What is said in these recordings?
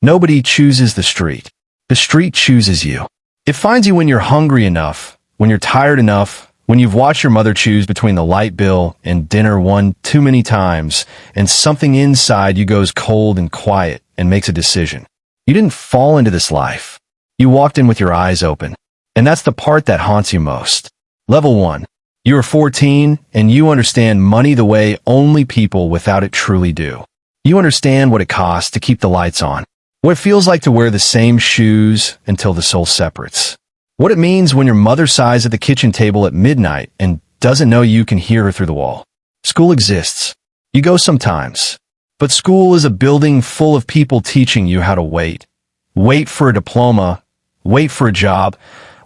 Nobody chooses the street. The street chooses you. It finds you when you're hungry enough, when you're tired enough, when you've watched your mother choose between the light bill and dinner one too many times, and something inside you goes cold and quiet and makes a decision. You didn't fall into this life. You walked in with your eyes open. And that's the part that haunts you most. Level 1. You are 14 and you understand money the way only people without it truly do. You understand what it costs to keep the lights on. What it feels like to wear the same shoes until the soul separates. What it means when your mother sighs at the kitchen table at midnight and doesn't know you can hear her through the wall. School exists. You go sometimes. But school is a building full of people teaching you how to wait. Wait for a diploma. Wait for a job.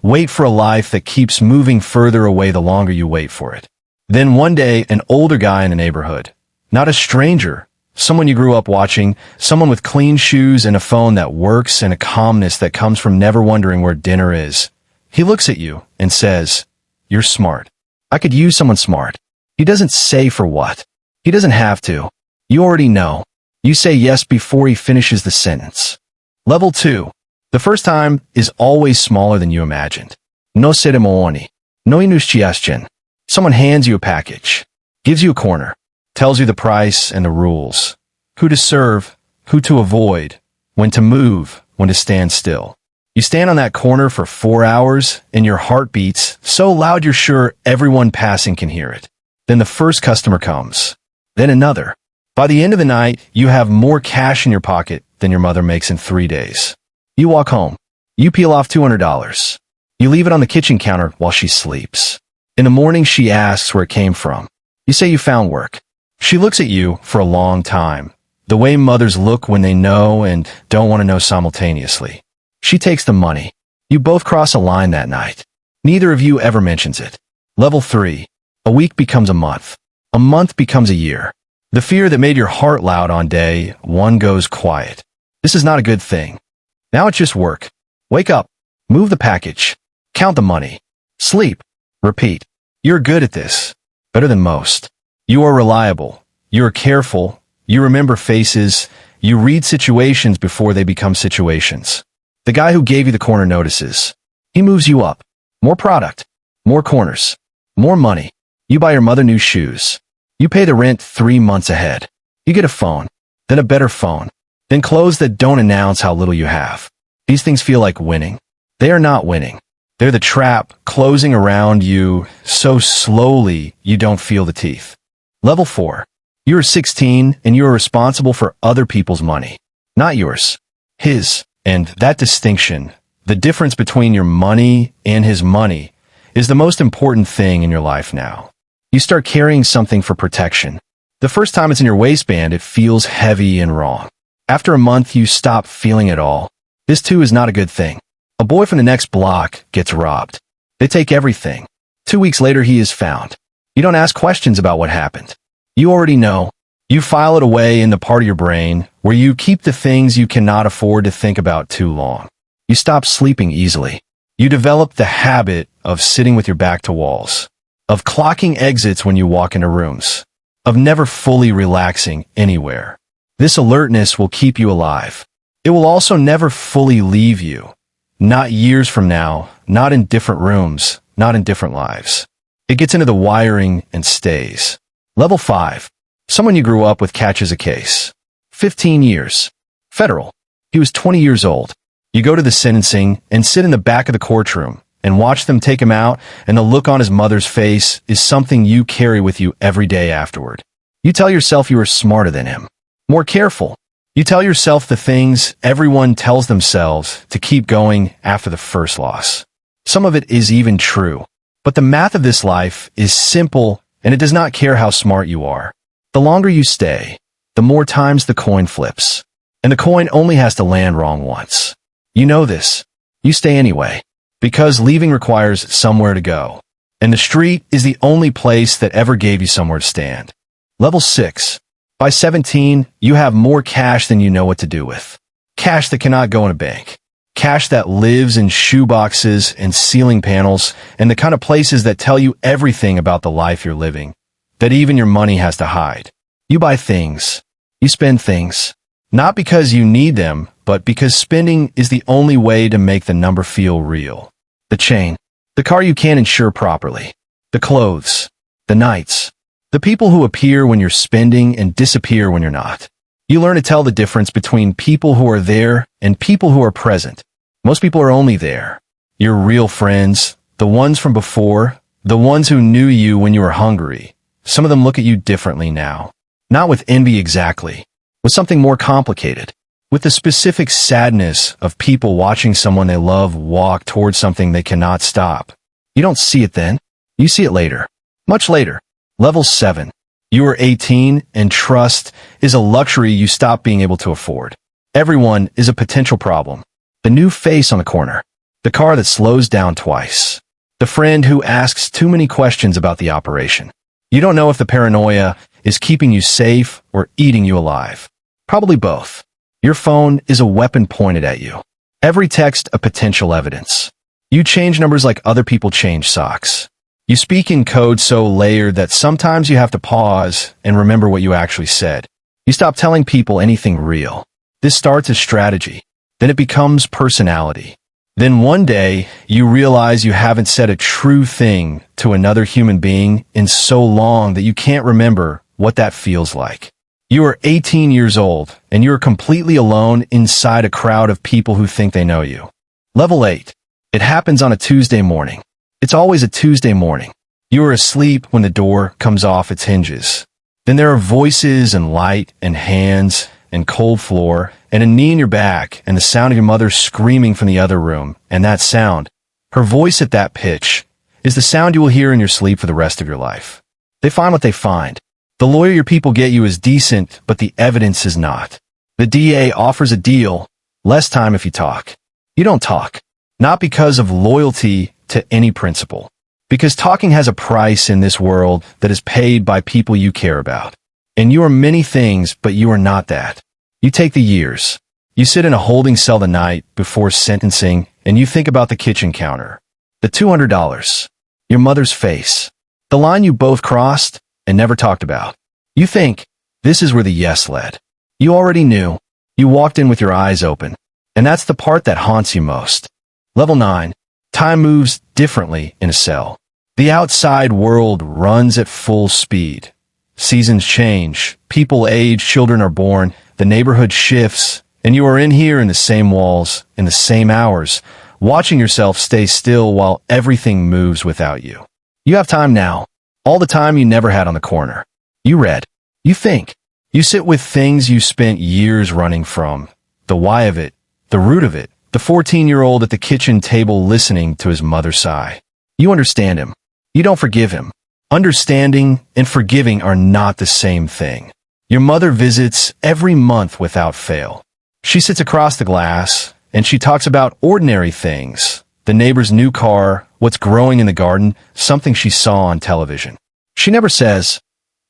Wait for a life that keeps moving further away the longer you wait for it. Then one day, an older guy in the neighborhood. Not a stranger. Someone you grew up watching, someone with clean shoes and a phone that works and a calmness that comes from never wondering where dinner is. He looks at you and says, "You're smart. I could use someone smart." He doesn't say for what. He doesn't have to. You already know. You say yes before he finishes the sentence. Level 2. The first time is always smaller than you imagined. No ceremony. No initiation. Someone hands you a package, gives you a corner, tells you the price and the rules, who to serve, who to avoid, when to move, when to stand still. You stand on that corner for 4 hours and your heart beats so loud you're sure everyone passing can hear it. Then the first customer comes. Then another. By the end of the night, you have more cash in your pocket than your mother makes in 3 days. You walk home. You peel off $200. You leave it on the kitchen counter while she sleeps. In the morning, she asks where it came from. You say you found work. She looks at you for a long time, the way mothers look when they know and don't want to know simultaneously. She takes the money. You both cross a line that night. Neither of you ever mentions it. Level 3. A week becomes a month. A month becomes a year. The fear that made your heart loud on day 1 goes quiet. This is not a good thing. Now it's just work. Wake up. Move the package. Count the money. Sleep. Repeat. You're good at this. Better than most. You are reliable. You are careful. You remember faces. You read situations before they become situations. The guy who gave you the corner notices. He moves you up. More product. More corners. More money. You buy your mother new shoes. You pay the rent 3 months ahead. You get a phone. Then a better phone. Then clothes that don't announce how little you have. These things feel like winning. They are not winning. They're the trap closing around you so slowly you don't feel the teeth. Level 4. You are 16 and you are responsible for other people's money. Not yours. His. And that distinction, the difference between your money and his money, is the most important thing in your life now. You start carrying something for protection. The first time it's in your waistband, it feels heavy and wrong. After a month, you stop feeling it all. This too is not a good thing. A boy from the next block gets robbed. They take everything. 2 weeks later, he is found. You don't ask questions about what happened. You already know. You file it away in the part of your brain where you keep the things you cannot afford to think about too long. You stop sleeping easily. You develop the habit of sitting with your back to walls, of clocking exits when you walk into rooms, of never fully relaxing anywhere. This alertness will keep you alive. It will also never fully leave you. Not years from now, not in different rooms, not in different lives. It gets into the wiring and stays. Level 5. Someone you grew up with catches a case. 15 years. Federal. He was 20 years old. You go to the sentencing and sit in the back of the courtroom and watch them take him out, and the look on his mother's face is something you carry with you every day afterward. You tell yourself you are smarter than him. More careful. You tell yourself the things everyone tells themselves to keep going after the first loss. Some of it is even true. But the math of this life is simple, and it does not care how smart you are. The longer you stay, the more times the coin flips. And the coin only has to land wrong once. You know this. You stay anyway. Because leaving requires somewhere to go. And the street is the only place that ever gave you somewhere to stand. Level 6. By 17, you have more cash than you know what to do with. Cash that cannot go in a bank. Cash that lives in shoeboxes and ceiling panels and the kind of places that tell you everything about the life you're living, that even your money has to hide. You buy things. You spend things. Not because you need them, but because spending is the only way to make the number feel real. The chain, the car you can't insure properly, the clothes, the nights, the people who appear when you're spending and disappear when you're not. You learn to tell the difference between people who are there and people who are present. Most people are only there. Your real friends, the ones from before, the ones who knew you when you were hungry. Some of them look at you differently now. Not with envy exactly, with something more complicated. With the specific sadness of people watching someone they love walk towards something they cannot stop. You don't see it then. You see it later. Much later. Level 7. You are 18, and trust is a luxury you stop being able to afford. Everyone is a potential problem. The new face on the corner. The car that slows down twice. The friend who asks too many questions about the operation. You don't know if the paranoia is keeping you safe or eating you alive. Probably both. Your phone is a weapon pointed at you. Every text a potential evidence. You change numbers like other people change socks. You speak in code so layered that sometimes you have to pause and remember what you actually said. You stop telling people anything real. This starts as strategy. Then it becomes personality. Then one day, you realize you haven't said a true thing to another human being in so long that you can't remember what that feels like. You are 18 years old, and you are completely alone inside a crowd of people who think they know you. Level 8. It happens on a Tuesday morning. It's always a Tuesday morning. You are asleep when the door comes off its hinges. Then there are voices and light and hands and cold floor and a knee in your back and the sound of your mother screaming from the other room. And that sound, her voice at that pitch, is the sound you will hear in your sleep for the rest of your life. They find what they find. The lawyer your people get you is decent, but the evidence is not. The DA offers a deal, less time if you talk. You don't talk. Not because of loyalty to any principle. Because talking has a price in this world that is paid by people you care about. And you are many things, but you are not that. You take the years. You sit in a holding cell the night before sentencing, and you think about the kitchen counter. The $200. Your mother's face. The line you both crossed and never talked about. You think, this is where the yes led. You already knew. You walked in with your eyes open. And that's the part that haunts you most. Level 9. Time moves differently in a cell. The outside world runs at full speed. Seasons change, people age, children are born, the neighborhood shifts, and you are in here in the same walls, in the same hours, watching yourself stay still while everything moves without you. You have time now. All the time you never had on the corner. You read. You think. You sit with things you spent years running from. The why of it. The root of it. The 14-year-old at the kitchen table listening to his mother sigh. You understand him. You don't forgive him. Understanding and forgiving are not the same thing. Your mother visits every month without fail. She sits across the glass, and she talks about ordinary things. The neighbor's new car, what's growing in the garden, something she saw on television. She never says,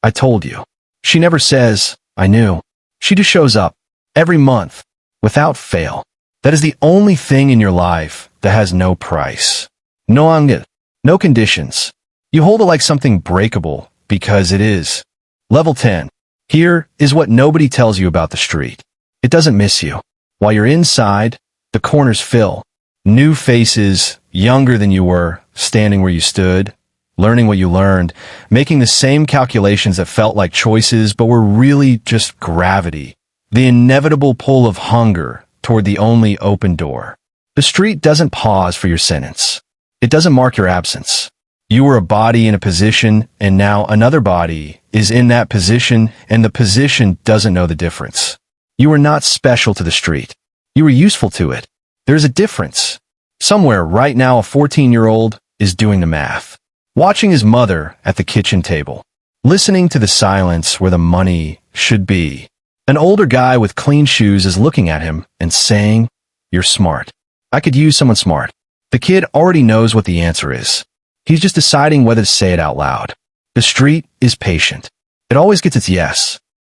I told you. She never says, I knew. She just shows up, every month, without fail. That is the only thing in your life that has no price. No angel, no conditions. You hold it like something breakable, because it is. Level 10. Here is what nobody tells you about the street. It doesn't miss you. While you're inside, the corners fill. New faces, younger than you were, standing where you stood, learning what you learned, making the same calculations that felt like choices but were really just gravity. The inevitable pull of hunger toward the only open door. The street doesn't pause for your sentence. It doesn't mark your absence. You were a body in a position, and now another body is in that position, and the position doesn't know the difference. You were not special to the street. You were useful to it. There's a difference. Somewhere right now a 14-year-old is doing the math. Watching his mother at the kitchen table. Listening to the silence where the money should be. An older guy with clean shoes is looking at him and saying, You're smart. I could use someone smart. The kid already knows what the answer is. He's just deciding whether to say it out loud. The street is patient. It always gets its yes.